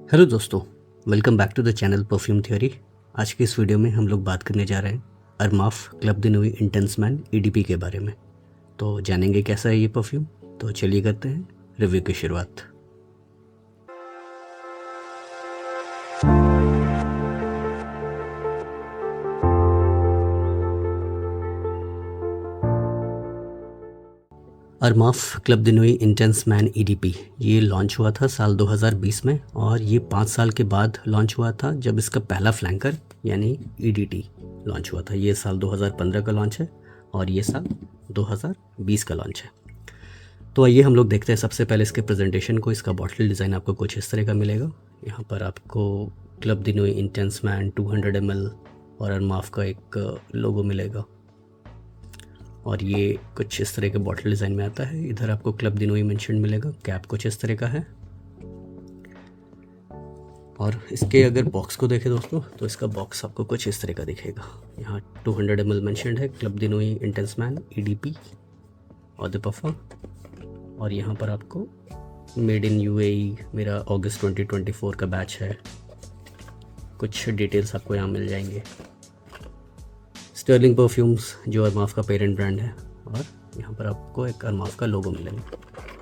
Hello दोस्तों, welcome back to the channel perfume theory. आज की इस वीडियो में हम लोग बात करने जा रहे हैं अरमाफ क्लब दी नूई इंटेंस मैन ईडीपी के बारे में। तो जानेंगे कैसा है ये परफ्यूम। तो चलिए करते हैं रिव्यू की शुरुआत। अरमाफ क्लब दी नूई इंटेंस मैन ईडीपी ये लॉन्च हुआ था साल 2020 में, और ये 5 साल के बाद लॉन्च हुआ था जब इसका पहला फ्लैंकर यानी ईडीटी लॉन्च हुआ था। ये साल 2015 का लॉन्च है और ये साल 2020 का लॉन्च है। तो आइए हम लोग देखते हैं सबसे पहले इसके प्रेजेंटेशन को। इसका बॉटल डिज़ाइन आपको कुछ इस तरह का मिलेगा। यहाँ पर आपको क्लब दी नूई इंटेंस मैन 200 ml और अरमाफ का एक लोगो मिलेगा, और ये कुछ इस तरह के बॉटल डिज़ाइन में आता है। इधर आपको क्लब दी नूई मेंशन मिलेगा। कैप कुछ इस तरह का है, और इसके अगर बॉक्स को देखें दोस्तों तो इसका बॉक्स आपको कुछ इस तरह का दिखेगा। यहाँ 200 ml मेंशनड है, क्लब दी नूई इंटेंस मैन ईडीपी और द पफा, और यहाँ पर आपको मेड इन यूएई मेरा अगस्त 2024 का बैच है। कुछ डिटेल्स आपको यहाँ मिल जाएंगे। स्टर्लिंग परफ्यूम्स जो अरमाफ का पेरेंट ब्रांड है, और यहाँ पर आपको एक अरमाफ का लोगो मिलेगा।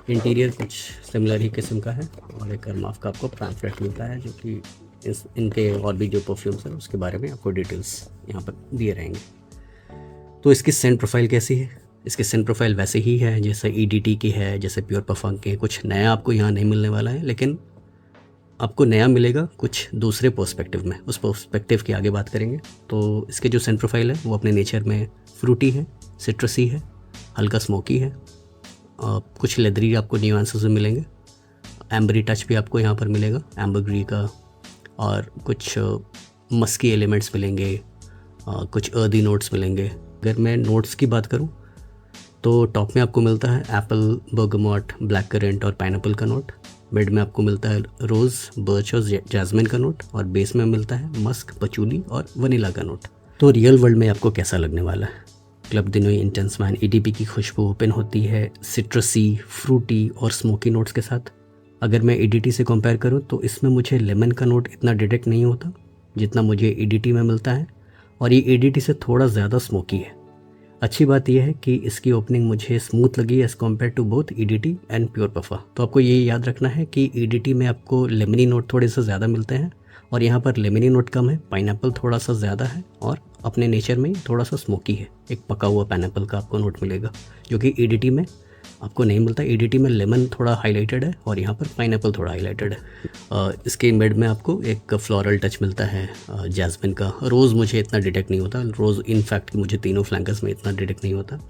इंटीरियर कुछ सिमिलर ही किस्म का है, और एक अरमाफ का आपको पैम्फलेट मिलता है जो कि इनके और भी जो परफ्यूम्स हैं उसके बारे में आपको डिटेल्स यहाँ पर दिए रहेंगे। तो इसकी सेंट प्रोफाइल कैसी है? इसकी सेंट प्रोफाइल वैसे ही है जैसे ईडीटी की है, जैसे प्योर परफ्यूम के। कुछ नया आपको यहाँ नहीं मिलने वाला है, लेकिन आपको नया मिलेगा कुछ दूसरे पर्सपेक्टिव में। उस पर्सपेक्टिव की आगे बात करेंगे। तो इसके जो सेंट प्रोफाइल है वो अपने नेचर में फ्रूटी है, सिट्रसी है, हल्का स्मोकी है, कुछ लेदरी आपको न्यूआंसेस में मिलेंगे। एम्बरी टच भी आपको यहाँ पर मिलेगा, एम्बरग्री का, और कुछ मस्की एलिमेंट्स मिलेंगे, कुछ अर्दी नोट्स मिलेंगे। अगर मैं नोट्स की बात करूँ तो टॉप में आपको मिलता है एप्पल, बर्गमॉट, ब्लैक करेंट और पाइनएप्पल का नोट। मिड में आपको मिलता है रोज़, बर्च और जैस्मिन का नोट, और बेस में मिलता है मस्क, पचूली और वनीला का नोट। तो रियल वर्ल्ड में आपको कैसा लगने वाला है? क्लब दी नूई इंटेंस मैन ईडीपी की खुशबू ओपन होती है सिट्रसी, फ्रूटी और स्मोकी नोट्स के साथ। अगर मैं ईडीटी से कंपेयर करूं तो इसमें मुझे लेमन का नोट इतना डिटेक्ट नहीं होता जितना मुझे ईडीटी में मिलता है, और ये ईडीटी से थोड़ा ज़्यादा स्मोकी है। अच्छी बात यह है कि इसकी ओपनिंग मुझे स्मूथ लगी as compare to both EDT and pure पफा। तो आपको ये याद रखना है कि ईडीटी में आपको लेमनी नोट थोड़े से ज़्यादा मिलते हैं, और यहाँ पर लेमनी नोट कम है, पाइनएप्पल थोड़ा सा ज़्यादा है, और अपने नेचर में थोड़ा सा स्मोकी है। एक पका हुआ पाइनएप्पल का आपको नोट मिलेगा जो कि ईडीटी में आपको नहीं मिलता। ईडीटी में लेमन थोड़ा हाईलाइटेड है और यहाँ पर पाइनएप्पल थोड़ा हाईलाइटेड है। इसके मिड में आपको एक फ्लोरल टच मिलता है जैस्मिन का। रोज़ मुझे इतना डिटेक्ट नहीं होता, रोज़ इनफैक्ट मुझे तीनों फ्लैंकर्स में इतना डिटेक्ट नहीं होता।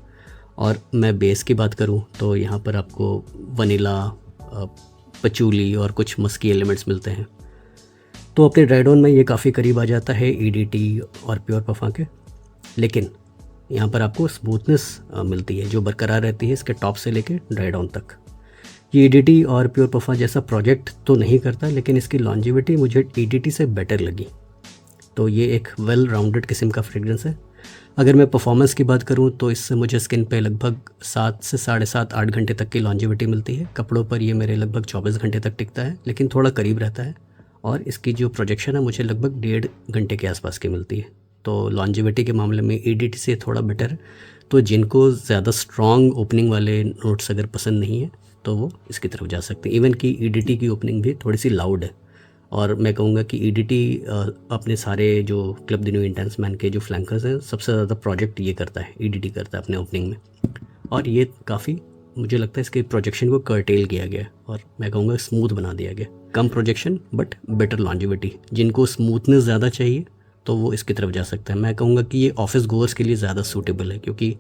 और मैं बेस की बात करूँ तो यहाँ पर आपको वनीला, पचूली और कुछ मस्की एलिमेंट्स मिलते हैं। तो अपने ड्राई डाउन में ये काफ़ी करीब आ जाता है ईडीटी और प्योर पफा के, लेकिन यहाँ पर आपको स्मूथनेस मिलती है जो बरकरार रहती है इसके टॉप से लेके ड्राई डाउन तक। ये ईडीटी और प्योर पफा जैसा प्रोजेक्ट तो नहीं करता, लेकिन इसकी लॉन्जिविटी मुझे ईडीटी से बेटर लगी। तो ये एक वेल राउंडेड किस्म का फ्रेग्रेंस है। अगर मैं परफॉर्मेंस की बात करूँ तो इससे मुझे स्किन पे लगभग 7 से 7.5-8 घंटे तक की लॉन्जिविटी मिलती है। कपड़ों पर ये मेरे लगभग 24 घंटे तक टिकता है, लेकिन थोड़ा करीब रहता है। और इसकी जो प्रोजेक्शन है मुझे लगभग 1.5 घंटे के आसपास की मिलती है। तो लॉन्जिविटी के मामले में ईडीटी से थोड़ा बेटर है। तो जिनको ज़्यादा स्ट्रॉन्ग ओपनिंग वाले नोट्स अगर पसंद नहीं है तो वो इसकी तरफ जा सकते हैं। इवन कि ईडीटी की ओपनिंग भी थोड़ी सी लाउड है, और मैं कहूँगा कि ईडीटी अपने सारे जो क्लब दी नूई इंटेंस मैन के जो फ्लैंकर्स हैं सबसे ज़्यादा प्रोजेक्ट ये करता है, ईडीटी करता है अपने ओपनिंग में। और ये काफ़ी मुझे लगता है इसके प्रोजेक्शन को कर्टेल किया गया, और मैं कहूँगा स्मूथ बना दिया गया। कम प्रोजेक्शन बट बेटर लॉन्जिविटी। जिनको स्मूथनेस ज़्यादा चाहिए तो वो इसकी तरफ जा सकता है। मैं कहूँगा कि ये ऑफिस गोअर्स के लिए ज़्यादा सूटेबल है, क्योंकि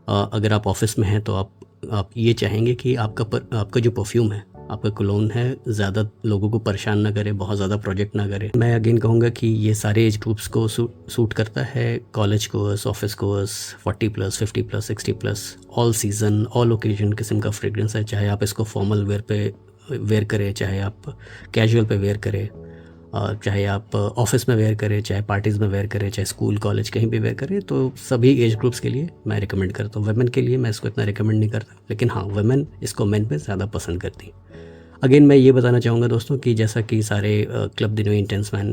अगर आप ऑफिस में हैं तो आप ये चाहेंगे कि आपका जो परफ्यूम है, आपका कोलोन है, ज़्यादा लोगों को परेशान ना करे, बहुत ज़्यादा प्रोजेक्ट ना करे। मैं अगेन कहूँगा कि ये सारे एज ग्रुप्स को सूट करता है। College goers, office goers, 40+, 50+, 60+, all season, all occasion किस्म का फ्रेग्रेंस है। चाहे आप इसको फॉर्मल वेयर पे वेयर करें, चाहे आप कैजुअल पे वेयर करें, चाहे आप ऑफिस में वेयर करें, चाहे पार्टीज़ में वेयर करें, चाहे स्कूल कॉलेज कहीं भी वेयर करें, तो सभी एज ग्रुप्स के लिए मैं रिकमेंड करता हूँ। वुमेन के लिए मैं इसको इतना रिकमेंड नहीं करता, लेकिन हाँ, वुमेन इसको मेन पे ज़्यादा पसंद करती है। अगेन मैं ये बताना चाहूँगा दोस्तों कि जैसा कि सारे क्लब दिनोई इंटेंसमैन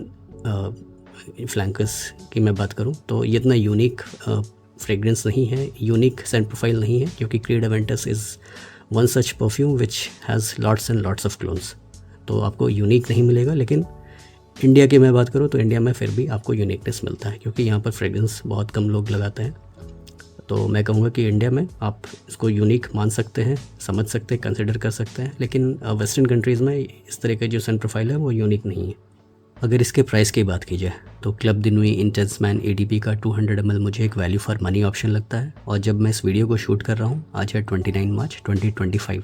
फ्लैंकर्स की मैं बात करूँ तो ये इतना यूनिक फ्रेग्रेंस नहीं है, यूनिक सेंट प्रोफाइल नहीं है, क्योंकि Creed Aventus is one such perfume which has lots and lots of clones. तो आपको यूनिक नहीं मिलेगा, लेकिन इंडिया की मैं बात करूँ तो इंडिया में फिर भी आपको यूनिकनेस मिलता है, क्योंकि यहाँ पर फ्रेग्रेंस बहुत कम लोग लगाते हैं। तो मैं कहूँगा कि इंडिया में आप इसको यूनिक मान सकते हैं, समझ सकते हैं, कंसिडर कर सकते हैं, लेकिन वेस्टर्न कंट्रीज़ में इस तरह का जो सेंट प्रोफाइल है वो यूनिक नहीं है। अगर इसके प्राइस की बात की जाए तो क्लब दिनोई इंटेंसमैन ADP का 200 ml मुझे एक वैल्यू फॉर मनी ऑप्शन लगता है। और जब मैं इस वीडियो को शूट कर रहा हूँ, आज है 29 मार्च 2025,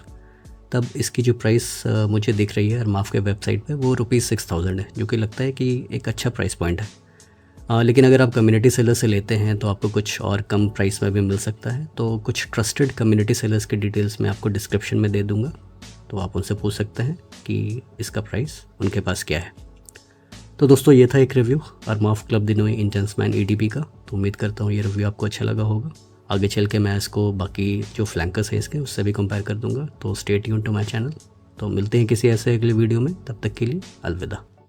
तब इसकी जो प्राइस मुझे दिख रही है अरमाफ के वेबसाइट पे वो ₹6000 है, जो कि लगता है कि एक अच्छा प्राइस पॉइंट है। लेकिन अगर आप कम्युनिटी सेलर से लेते हैं तो आपको कुछ और कम प्राइस में भी मिल सकता है। तो कुछ ट्रस्टेड कम्युनिटी सेलर्स की डिटेल्स मैं आपको डिस्क्रिप्शन में दे दूँगा, तो आप उनसे पूछ सकते हैं कि इसका प्राइस उनके पास क्या है। तो दोस्तों ये था एक रिव्यू अरमाफ क्लब दिनोई इंटेंसमैन ADP का। तो उम्मीद करता हूँ ये रिव्यू आपको अच्छा लगा होगा। आगे चल के मैं इसको बाकी जो फ्लैंकर्स है इसके उससे भी कंपेयर कर दूंगा। तो stay tuned to my channel. तो मिलते हैं किसी ऐसे अगले वीडियो में, तब तक के लिए अलविदा।